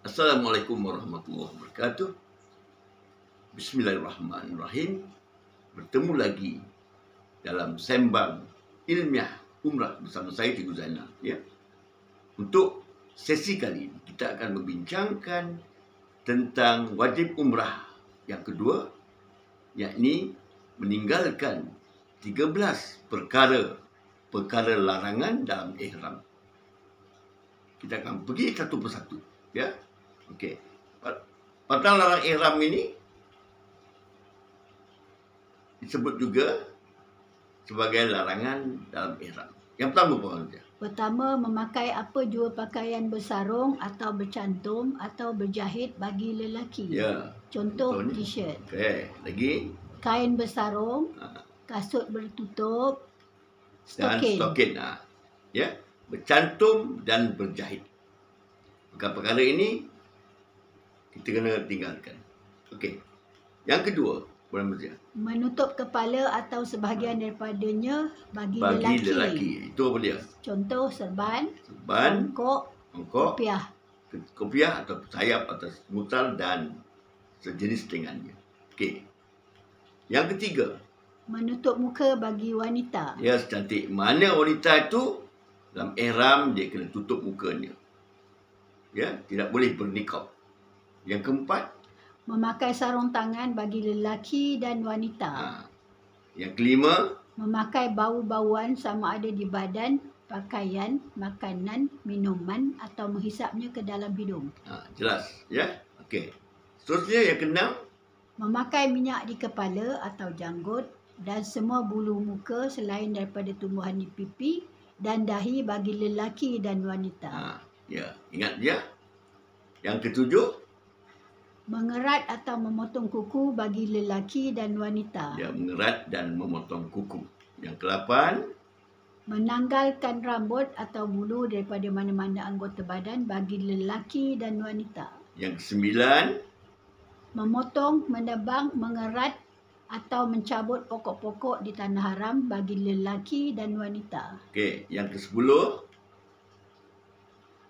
Assalamualaikum warahmatullahi wabarakatuh. Bismillahirrahmanirrahim. Bertemu lagi dalam sembang ilmiah umrah bersama saya Cikgu Zainal. Untuk sesi kali ini kita akan membincangkan tentang wajib umrah yang kedua, yakni meninggalkan 13 perkara larangan dalam ihram. Kita akan pergi satu persatu. Okey. Perkara larang ihram ini disebut juga sebagai larangan dalam ihram. Yang pertama apa saja? Pertama, memakai apa jua pakaian bersarung atau bercantum atau berjahit bagi lelaki. Contoh t-shirt. Okey, lagi kain bersarung, kasut bertutup, dan stokin. Bercantum dan berjahit. Perkara ini kita kena tinggalkan. Okey. Yang kedua, Puan Mazia. Menutup kepala atau sebahagian daripadanya bagi lelaki. Itu apa dia? Contoh serban, ongkok, kopiah atau sayap atas mutal dan sejenis dengannya. Okey. Yang ketiga, menutup muka bagi wanita. Ya, secantik mana wanita itu dalam ihram dia kena tutup mukanya. Tidak boleh bernikab. Yang keempat, memakai sarung tangan bagi lelaki dan wanita. Yang kelima, memakai bau-bauan sama ada di badan, pakaian, makanan, minuman atau menghisapnya ke dalam hidung. Jelas, ya? Okey. Seterusnya yang keenam, memakai minyak di kepala atau janggut dan semua bulu muka selain daripada tumbuhan di pipi dan dahi bagi lelaki dan wanita. Ingat dia. Yang ketujuh, mengerat atau memotong kuku bagi lelaki dan wanita. Mengerat dan memotong kuku. Yang ke-8, menanggalkan rambut atau bulu daripada mana-mana anggota badan bagi lelaki dan wanita. Yang ke-9, memotong, menebang, mengerat atau mencabut pokok-pokok di tanah haram bagi lelaki dan wanita. Okey, yang ke-10,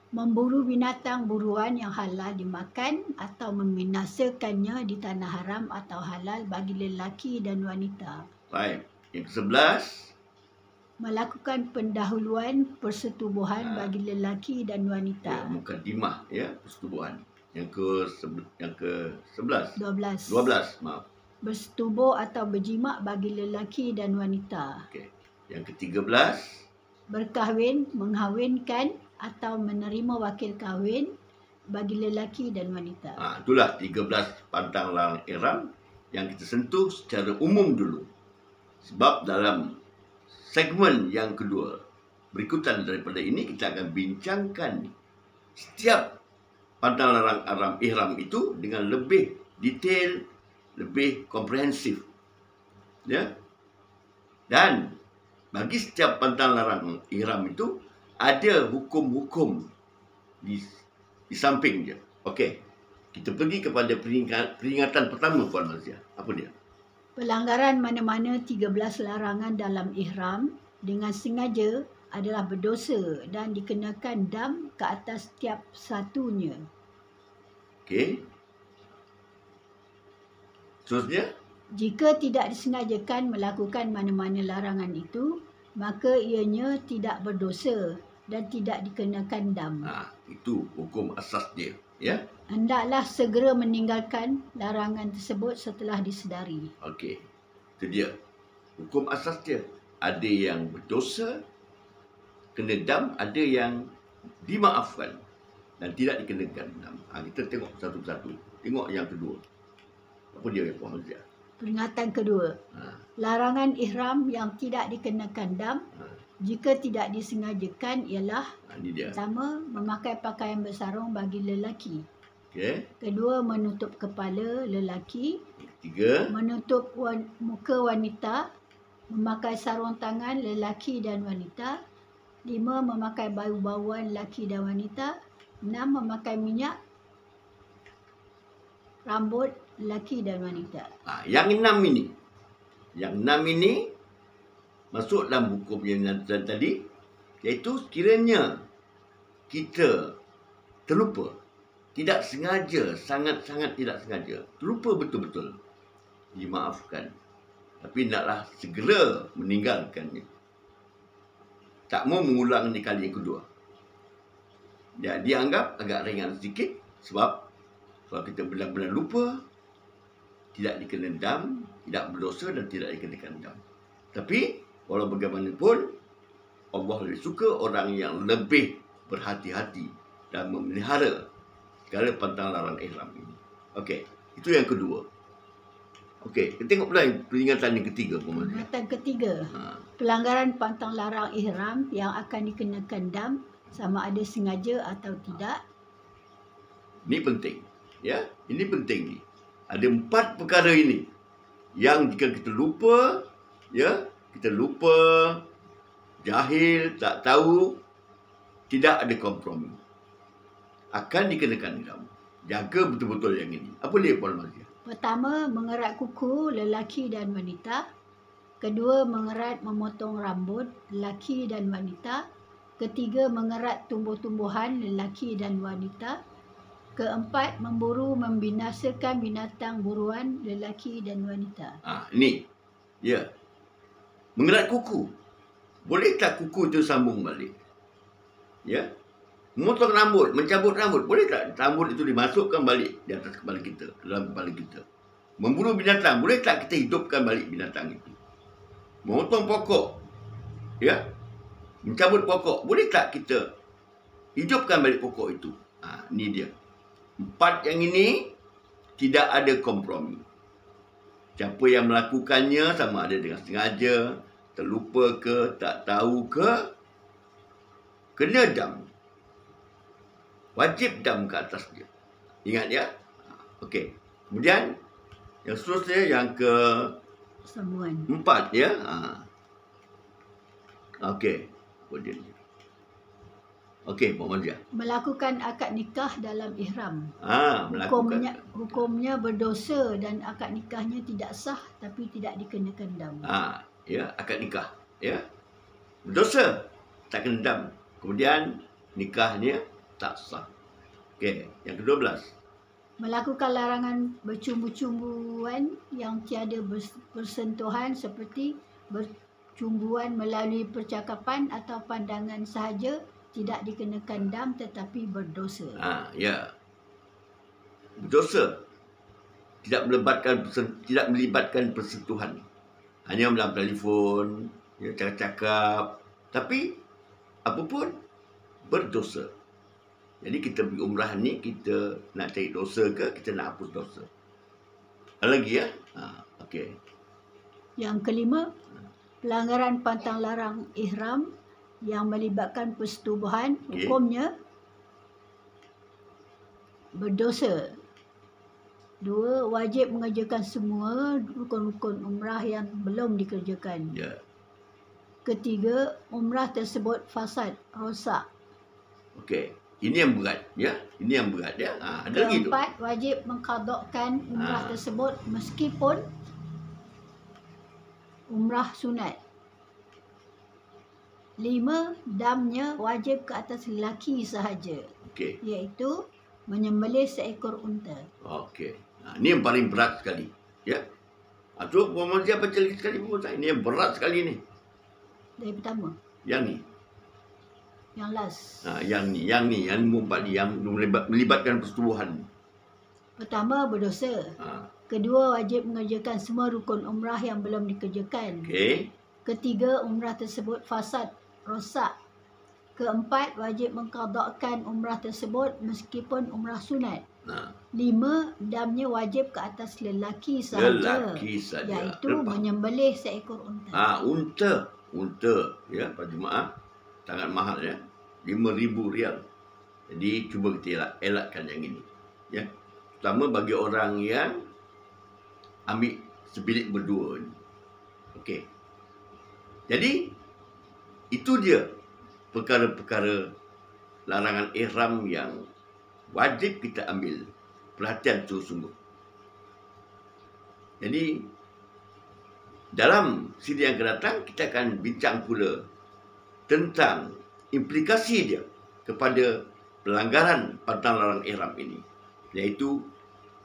memburu binatang buruan yang halal dimakan atau membinasakannya di tanah haram atau halal bagi lelaki dan wanita. Baik. Yang ke-11, melakukan pendahuluan persetubuhan bagi lelaki dan wanita. Mukadimah, persetubuhan. Yang ke-11, 12, maaf. bersetubuh atau berjimak bagi lelaki dan wanita. Okey. Yang ke-13, berkahwin, menghawinkan atau menerima wakil kahwin bagi lelaki dan wanita. Itulah 13 pantang larang ihram yang kita sentuh secara umum dulu. Sebab dalam segmen yang kedua, berikutan daripada ini, kita akan bincangkan setiap pantang larang ihram itu dengan lebih detail, lebih komprehensif. Dan bagi setiap pantang larang ihram itu ada hukum-hukum di samping dia. Okey. Kita pergi kepada peringatan pertama, Puan Mazia. Apa dia? Pelanggaran mana-mana 13 larangan dalam ihram dengan sengaja adalah berdosa dan dikenakan dam ke atas setiap satunya. Okey. Seterusnya, jika tidak disengajakan melakukan mana-mana larangan itu, maka ianya tidak berdosa dan tidak dikenakan dam. Itu hukum asas dia. Hendaklah segera meninggalkan larangan tersebut setelah disedari. Okey. Itu dia. Hukum asas dia. Ada yang berdosa, kena dam, ada yang dimaafkan dan tidak dikenakan dam. Kita tengok satu persatu. Tengok yang kedua. Apa dia, Puan Mazia? Peringatan kedua. Larangan ihram yang tidak dikenakan dam jika tidak disengajakan ialah pertama, memakai pakaian bersarung bagi lelaki. Kedua, menutup kepala lelaki. Ketiga, menutup muka wanita, memakai sarung tangan lelaki dan wanita. 5, memakai bau-bauan lelaki dan wanita. 6, memakai minyak rambut lelaki dan wanita. Yang 6 ini masuk dalam hukum yang tadi, iaitu sekiranya kita terlupa, tidak sengaja, sangat-sangat tidak sengaja, terlupa betul-betul, dimaafkan. Tapi naklah segera meninggalkannya. Tak mau mengulangi kali yang kedua. Dia dianggap agak ringan sedikit sebab kalau kita benar-benar lupa, tidak dikena dam, tidak berdosa dan tidak dikenakan dam. Tapi walau bagaimanapun, Allah lebih suka orang yang lebih berhati-hati dan memelihara segala pantang larang ihram ini. Okey, itu yang kedua. Okey, kita tengok pula peringatan yang ketiga. Peringatan ketiga. Pelanggaran pantang larang ihram yang akan dikenakan dam sama ada sengaja atau tidak. Ini penting. Ya, ini penting ni. Ada 4 perkara ini yang jika kita lupa, ya, kita lupa, jahil, tak tahu, tidak ada kompromi, akan dikenakan dam. Jaga betul-betul yang ini. Apa dia, Puan Mazia? Pertama, mengerat kuku lelaki dan wanita. Kedua, mengerat memotong rambut lelaki dan wanita. Ketiga, mengerat tumbuh-tumbuhan lelaki dan wanita. Keempat, memburu membinasakan binatang buruan lelaki dan wanita. Ini. Ya. Mengerat kuku. Boleh tak kuku itu sambung balik? Ya. Memotong rambut, mencabut rambut, boleh tak rambut itu dimasukkan balik di atas kepala kita, dalam kepala kita? Memburu binatang, boleh tak kita hidupkan balik binatang itu? Memotong pokok, ya, mencabut pokok, boleh tak kita hidupkan balik pokok itu? Ini dia. 4 yang ini tidak ada kompromi. Siapa yang melakukannya, sama ada dengan sengaja, terlupa ke, tak tahu ke, kena dam. Wajib dam ke atas dia. Ingat ya? Okey. Kemudian yang seterusnya yang ke Sambungan 4 ya. Okey. Kemudian. Okey, Puan Mazia. melakukan akad nikah dalam ihram. Melakukan. Hukumnya berdosa dan akad nikahnya tidak sah tapi tidak dikenakan dam. Ya, akad nikah, ya. Berdosa, tak kena dam. Kemudian nikahnya tak sah. Okey, yang ke-12. Melakukan larangan bercumbu-cumbuan yang tiada bersentuhan seperti bercumbuan melalui percakapan atau pandangan sahaja tidak dikenakan dam tetapi berdosa. Ya. Berdosa. Tidak melibatkan persentuhan. Hanya dalam telefon, ya, cakap-cakap. Tapi apapun berdosa. Jadi kita pergi umrah ni, kita nak cari dosa ke, kita nak hapus dosa. Ada lagi ya? Okey. Yang kelima, pelanggaran pantang larang ihram yang melibatkan persetubuhan, hukumnya berdosa. 2, wajib mengerjakan semua rukun-rukun umrah yang belum dikerjakan. Ya. Ketiga, umrah tersebut fasad, rosak. Okey. Ini yang berat, ya. Ini yang berat, ya. Ada lagi tu. Keempat, wajib mengqadakkan umrah tersebut meskipun umrah sunat. 5, damnya wajib ke atas lelaki sahaja. Okey. Iaitu menyembelih seekor unta. Okey. Ini yang paling berat sekali, ya. Tu Puan Mazia baca lagi sekali pun. Ini yang berat sekali ni. Dari pertama. Yang ni. Yang last. Yang empat ni yang melibatkan persetubuhan. Pertama, berdosa. Kedua, wajib mengerjakan semua rukun umrah yang belum dikerjakan. Okey. Ketiga, umrah tersebut fasad, rosak. Keempat, wajib mengqadakkan umrah tersebut meskipun umrah sunat. 5, damnya wajib ke atas lelaki sahaja. Iaitu menyembelih seekor unta. Unta, ya, para jemaah. Sangat mahal, ya. RM5,000. Jadi cuba kita elakkan yang ini, ya. Terutama bagi orang yang ambil sebilik berdua ni. Okey. Jadi itu dia perkara-perkara larangan ihram yang wajib kita ambil perhatian sungguh-sungguh. Jadi dalam siri yang akan datang kita akan bincang pula tentang implikasi dia kepada pelanggaran pantang larang ihram ini, iaitu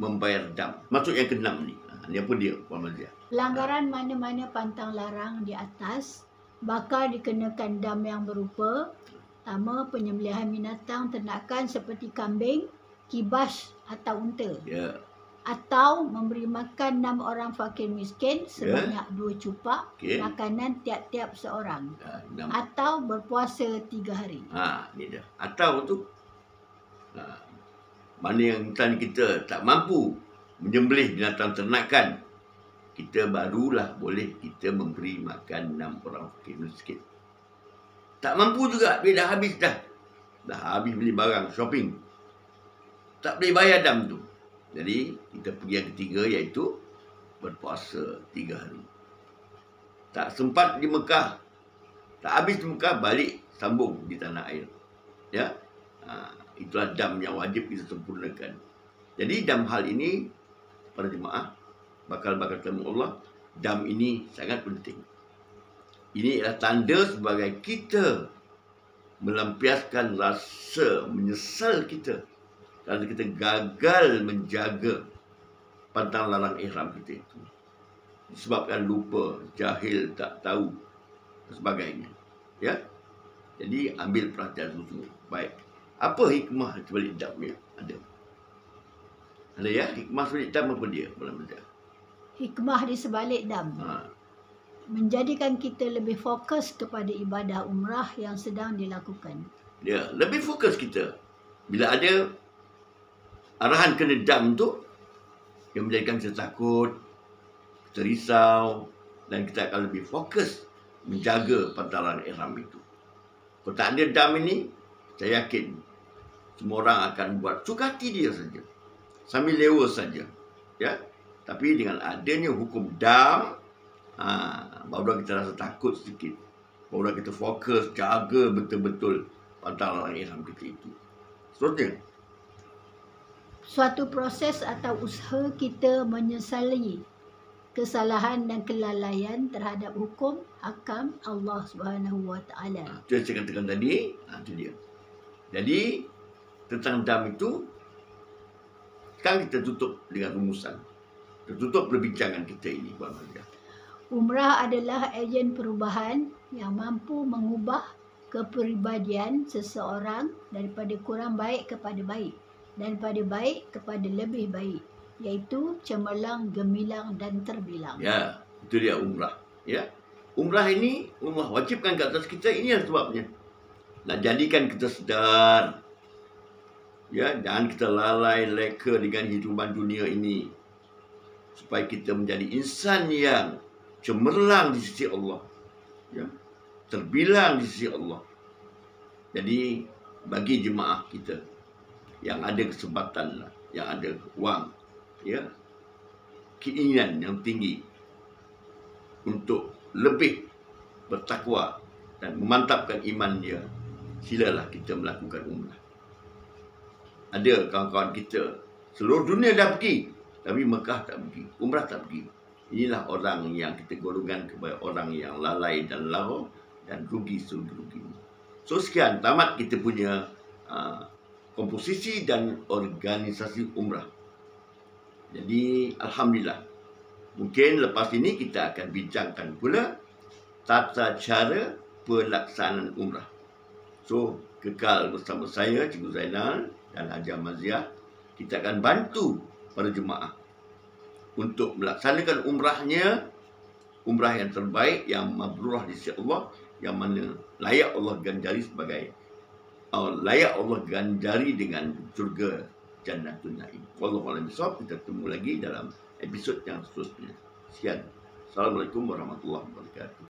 membayar dam. Maksud yang keenam ni. Ni apa dia, Puan Mazia? Pelanggaran mana-mana pantang larang di atas bakal dikenakan dam yang berupa: pertama, penyembelihan binatang ternakan seperti kambing, kibas atau unta. Ya. Atau memberi makan 6 orang fakir miskin sebanyak 2 cupak makanan tiap-tiap seorang. Atau berpuasa 3 hari. Ni dia. Atau tu mana yang kita tak mampu menyembelih binatang ternakan, kita barulah boleh kita memberi makan 6 orang fakir miskin. Tak mampu juga, bila dah habis dah. Dah habis beli barang, shopping. Tak boleh bayar dam tu. Jadi, kita pergi yang ketiga, iaitu berpuasa 3 hari. Tak sempat di Mekah, tak habis di Mekah, balik sambung di tanah air. Ya, itulah dam yang wajib kita sempurnakan. Jadi, dalam hal ini, para jemaah, bakal ketemu Allah, dam ini sangat penting. Ini adalah tanda sebagai kita melampiaskan rasa menyesal kita kerana kita gagal menjaga pantang larang ihram kita itu. Disebabkan lupa, jahil, tak tahu dan sebagainya. Ya. Jadi ambil perhatian dulu. Baik. Apa hikmah sebalik dam ya? Ada. Ada ya? Hikmah sebalik dam apa dia? Hikmah di sebalik dam. Menjadikan kita lebih fokus kepada ibadah umrah yang sedang dilakukan. Ya, lebih fokus kita. Bila ada arahan kena dam tu, yang menjadikan kita takut, kita risau, dan kita akan lebih fokus menjaga pantang larang ihram itu. Kalau tak ada dam ini, saya yakin semua orang akan buat suka hati dia saja, sambil lewa saja. Ya, tapi dengan adanya hukum dam, barulah kita rasa takut sedikit. Barulah kita fokus, jaga betul-betul pantang larang ihram kita itu. Seterusnya, suatu proses atau usaha kita menyesali kesalahan dan kelalaian terhadap hukum hakam Allah Subhanahu Wa Taala. Itu yang saya katakan tadi, itu dia. Jadi tentang dam itu, sekarang kita tutup dengan rumusan. Kita tutup perbincangan kita ini, Puan Mazia. Umrah adalah ejen perubahan yang mampu mengubah kepribadian seseorang daripada kurang baik kepada baik, dan daripada baik kepada lebih baik, iaitu cemerlang, gemilang dan terbilang. Ya, itu dia umrah. Ya, umrah ini Allah wajibkan ke atas kita. Ini yang sebabnya nak jadikan kita sedar. Ya, jangan kita lalai leka dengan hidupan dunia ini, supaya kita menjadi insan yang cemerlang di sisi Allah, ya, terbilang di sisi Allah. Jadi bagi jemaah kita yang ada kesempatan, yang ada wang, ya, keinginan yang tinggi untuk lebih bertakwa dan memantapkan iman dia, silalah kita melakukan umrah. Ada kawan-kawan kita seluruh dunia dah pergi, tapi Mekah tak pergi, umrah tak pergi. Inilah orang yang kita golongkan kepada orang yang lalai dan lara dan rugi serugi-ruginya. So sekian, tamat kita punya komposisi dan organisasi umrah. Jadi alhamdulillah, mungkin lepas ini kita akan bincangkan pula tata cara pelaksanaan umrah. So kekal bersama saya, Cikgu Zainal dan Hajah Maziah. Kita akan bantu para jemaah untuk melaksanakan umrahnya, umrah yang terbaik, yang mabrurah di sisi Allah, yang mana layak Allah ganjari sebagai layak Allah ganjari dengan syurga Jannatul Naim. Wallahu a'lam bishawab. Kita bertemu lagi dalam episod yang seterusnya. Sekian. Assalamualaikum warahmatullahi wabarakatuh.